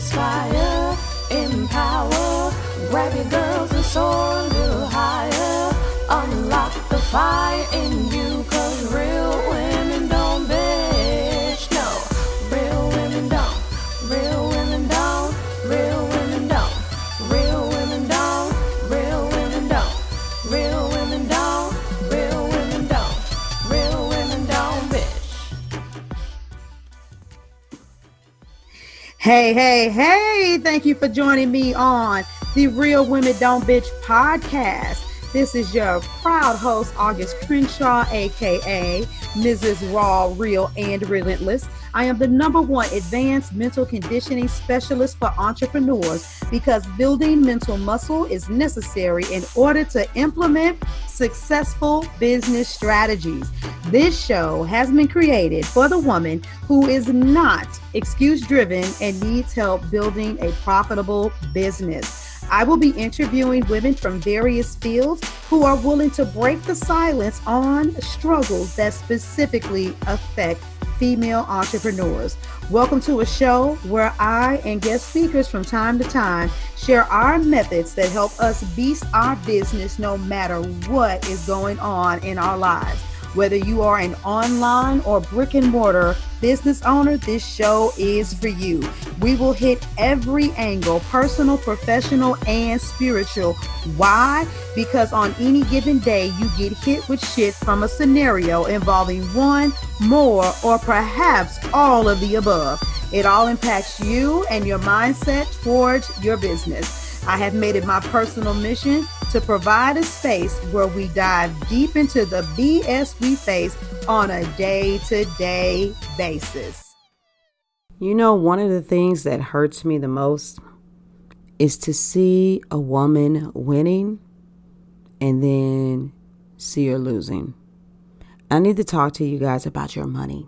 inspire, empower. Grab your girls and soar a little higher. Unlock the fire in you, 'cause real women don't bitch. No, real women don't. Real women don't. Real women don't. Real women don't. Real women don't. Real women don't. Real women don't. Real women don't bitch. Hey, thank you for joining me on the Real Women Don't Bitch podcast. This is your proud host, August Crenshaw, aka Mrs. Raw, Real, and Relentless. I am the #1 advanced mental conditioning specialist for entrepreneurs because building mental muscle is necessary in order to implement successful business strategies. This show has been created for the woman who is not excuse-driven and needs help building a profitable business. I will be interviewing women from various fields who are willing to break the silence on struggles that specifically affect female entrepreneurs. Welcome to a show where I and guest speakers from time to time share our methods that help us beast our business no matter what is going on in our lives. Whether you are an online or brick and mortar business owner, this show is for you. We will hit every angle, personal, professional, and spiritual. Why? Because on any given day, you get hit with shit from a scenario involving one, more, or perhaps all of the above. It all impacts you and your mindset towards your business. I have made it my personal mission to provide a space where we dive deep into the BS we face on a day-to-day basis. You know, one of the things that hurts me the most is to see a woman winning and then see her losing. I need to talk to you guys about your money.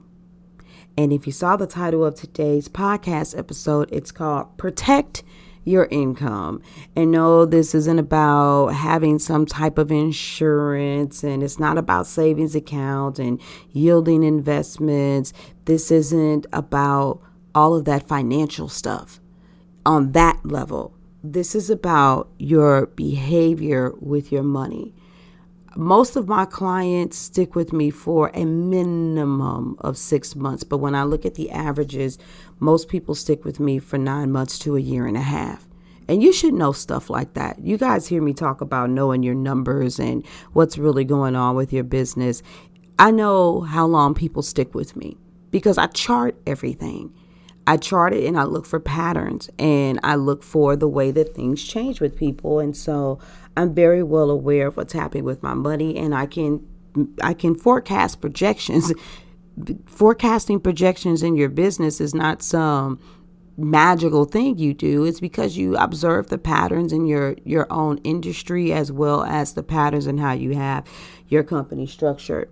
And if you saw the title of today's podcast episode, it's called Protect Your Income. And no, this isn't about having some type of insurance, and it's not about savings account and yielding investments. This isn't about all of that financial stuff on that level. This is about your behavior with your money. Most of my clients stick with me for a minimum of 6 months. But when I look at the averages, most people stick with me for 9 months to a year and a half. And you should know stuff like that. You guys hear me talk about knowing your numbers and what's really going on with your business. I know how long people stick with me because I chart everything. I chart it and I look for patterns and I look for the way that things change with people. And so I'm very well aware of what's happening with my money, and I can forecast projections. Forecasting projections in your business is not some magical thing you do. It's because you observe the patterns in your own industry as well as the patterns in how you have your company structured.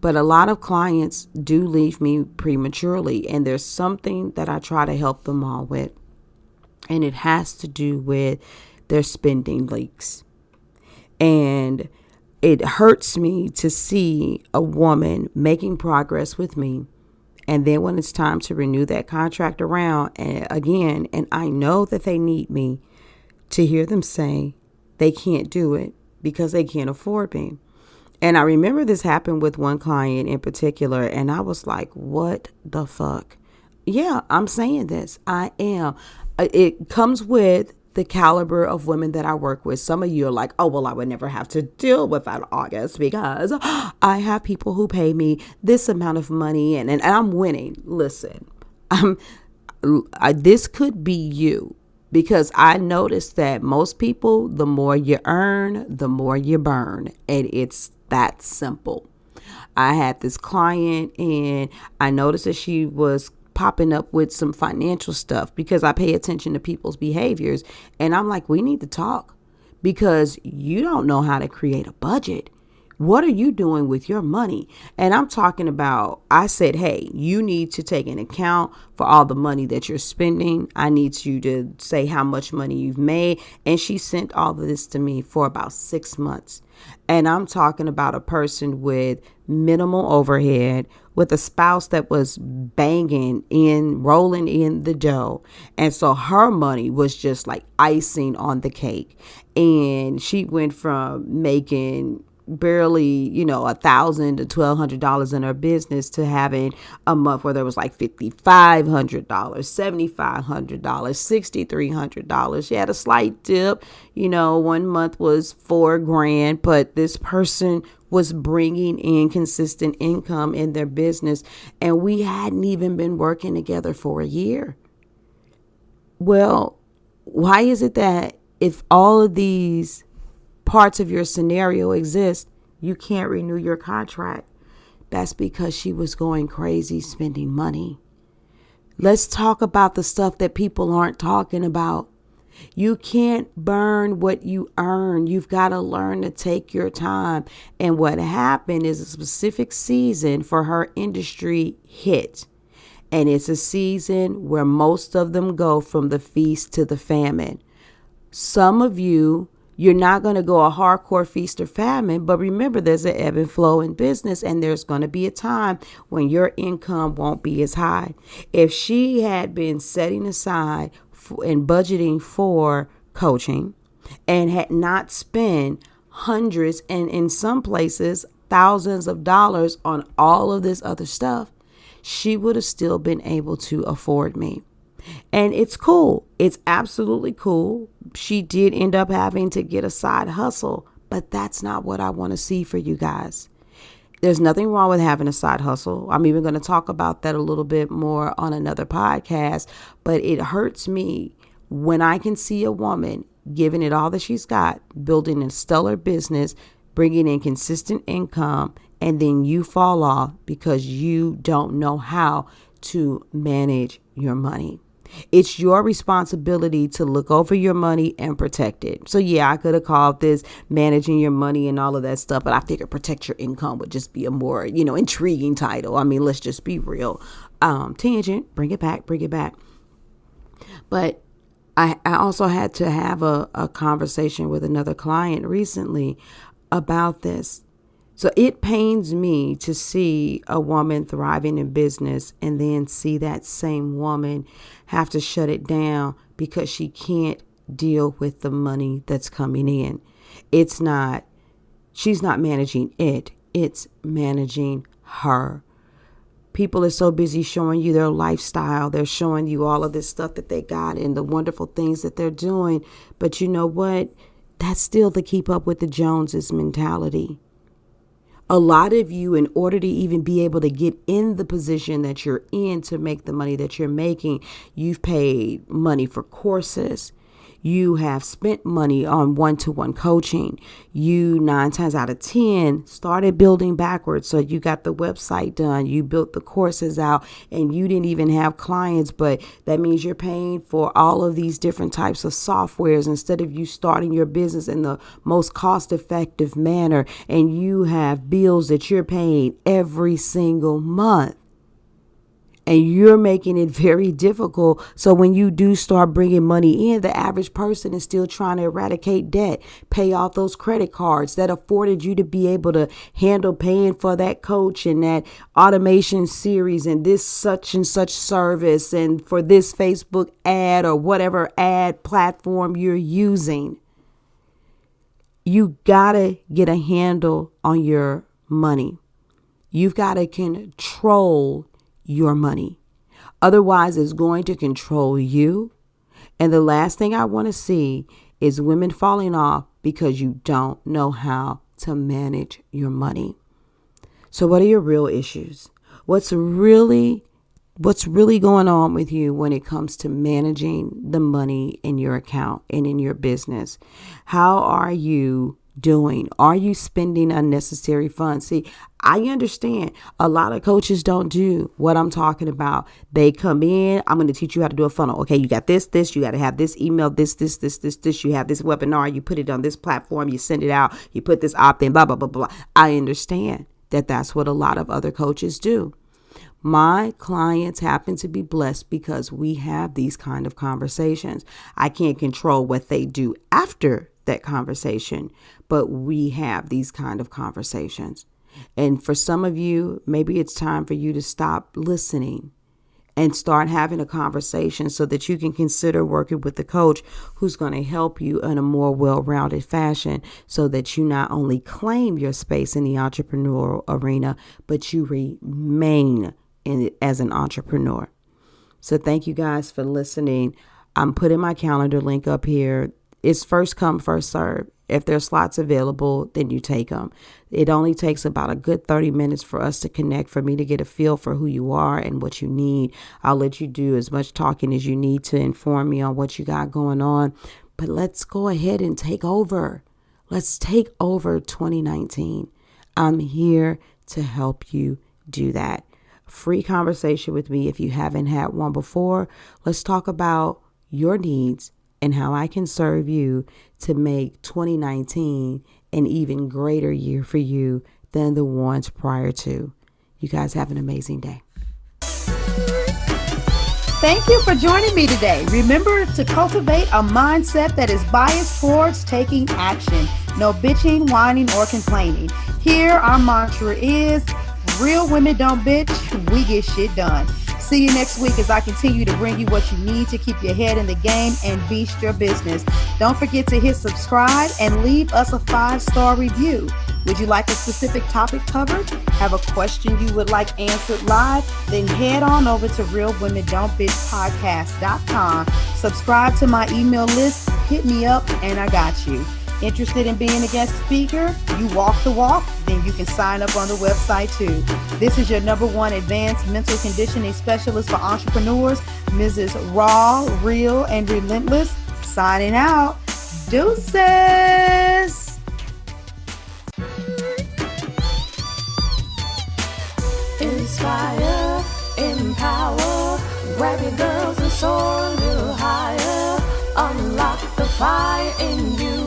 But a lot of clients do leave me prematurely, and there's something that I try to help them all with, and it has to do with their spending leaks. And it hurts me to see a woman making progress with me, and then when it's time to renew that contract around and again, and I know that they need me, to hear them say they can't do it because they can't afford me. And I remember this happened with one client in particular, and I was like, what the fuck? Yeah, I'm saying this. I am. It comes with the caliber of women that I work with. Some of you are like, oh, well, I would never have to deal with that, August, because I have people who pay me this amount of money and I'm winning. Listen, this could be you, because I noticed that most people, the more you earn, the more you burn. And it's that simple. I had this client and I noticed that she was popping up with some financial stuff because I pay attention to people's behaviors. And I'm like, we need to talk because you don't know how to create a budget. What are you doing with your money? And I'm talking about, I said, hey, you need to take an account for all the money that you're spending. I need you to say how much money you've made. And she sent all of this to me for about 6 months. And I'm talking about a person with minimal overhead, with a spouse that was rolling in the dough. And so her money was just like icing on the cake. And she went from making barely, $1,000 to $1,200 in her business to having a month where there was like $5,500, $7,500, $6,300. She had a slight dip. One month was $4,000, but this person was bringing in consistent income in their business, and we hadn't even been working together for a year. Well, why is it that if all of these parts of your scenario exist, you can't renew your contract? That's because she was going crazy spending money. Let's talk about the stuff that people aren't talking about. You can't burn what you earn. You've got to learn to take your time. And what happened is a specific season for her industry hit. And it's a season where most of them go from the feast to the famine. Some of you're not going to go a hardcore feast or famine, but remember, there's an ebb and flow in business, and there's going to be a time when your income won't be as high. If she had been setting aside and budgeting for coaching and had not spent hundreds and in some places thousands of dollars on all of this other stuff, she would have still been able to afford me. And it's cool. It's absolutely cool. She did end up having to get a side hustle, but that's not what I want to see for you guys. There's nothing wrong with having a side hustle. I'm even going to talk about that a little bit more on another podcast, but it hurts me when I can see a woman giving it all that she's got, building a stellar business, bringing in consistent income, and then you fall off because you don't know how to manage your money. It's your responsibility to look over your money and protect it. So yeah, I could have called this managing your money and all of that stuff, but I figured protect your income would just be a more, intriguing title. I mean, let's just be real. Tangent, bring it back. But I also had to have a conversation with another client recently about this. So it pains me to see a woman thriving in business and then see that same woman have to shut it down because she can't deal with the money that's coming in. She's not managing it. It's managing her. People are so busy showing you their lifestyle. They're showing you all of this stuff that they got and the wonderful things that they're doing. But you know what? That's still the keep up with the Joneses mentality. A lot of you, in order to even be able to get in the position that you're in to make the money that you're making, you've paid money for courses. You have spent money on one-to-one coaching. You 9 times out of 10 started building backwards. So you got the website done. You built the courses out and you didn't even have clients. But that means you're paying for all of these different types of softwares instead of you starting your business in the most cost-effective manner. And you have bills that you're paying every single month. And you're making it very difficult. So when you do start bringing money in, the average person is still trying to eradicate debt, pay off those credit cards that afforded you to be able to handle paying for that coach and that automation series and this such and such service and for this Facebook ad or whatever ad platform you're using. You gotta get a handle on your money. You've got to control your money. Otherwise, it's going to control you. And the last thing I want to see is women falling off because you don't know how to manage your money. So what are your real issues? What's really going on with you when it comes to managing the money in your account and in your business? How are you doing? Are you spending unnecessary funds? See, I understand a lot of coaches don't do what I'm talking about. They come in, I'm going to teach you how to do a funnel. Okay, you got this, you got to have this email, this, you have this webinar, you put it on this platform, you send it out, you put this opt-in, blah, blah, blah, blah. I understand that that's what a lot of other coaches do. My clients happen to be blessed because we have these kind of conversations. I can't control what they do after that conversation, but we have these kind of conversations. And for some of you, maybe it's time for you to stop listening and start having a conversation so that you can consider working with the coach who's going to help you in a more well-rounded fashion so that you not only claim your space in the entrepreneurial arena, but you remain in it as an entrepreneur. So thank you guys for listening. I'm putting my calendar link up here. It's first come, first serve. If there's slots available, then you take them. It only takes about a good 30 minutes for us to connect, for me to get a feel for who you are and what you need. I'll let you do as much talking as you need to inform me on what you got going on. But let's go ahead and take over. Let's take over 2019. I'm here to help you do that. Free conversation with me if you haven't had one before. Let's talk about your needs and how I can serve you to make 2019 an even greater year for you than the ones prior to. You guys have an amazing day. Thank you for joining me today. Remember to cultivate a mindset that is biased towards taking action. No bitching, whining, or complaining. Here, our mantra is, real women don't bitch, we get shit done. See you next week as I continue to bring you what you need to keep your head in the game and beast your business. Don't forget to hit subscribe and leave us a 5-star review. Would you like a specific topic covered? Have a question you would like answered live? Then head on over to realwomendon'tbitchpodcast.com. Subscribe to my email list, hit me up, and I got you. Interested in being a guest speaker? You walk the walk? Then you can sign up on the website too. This is your #1 advanced mental conditioning specialist for entrepreneurs, Mrs. Raw, Real, and Relentless. Signing out. Deuces. Inspire, empower, grab your girls and soar a little higher. Unlock the fire in you.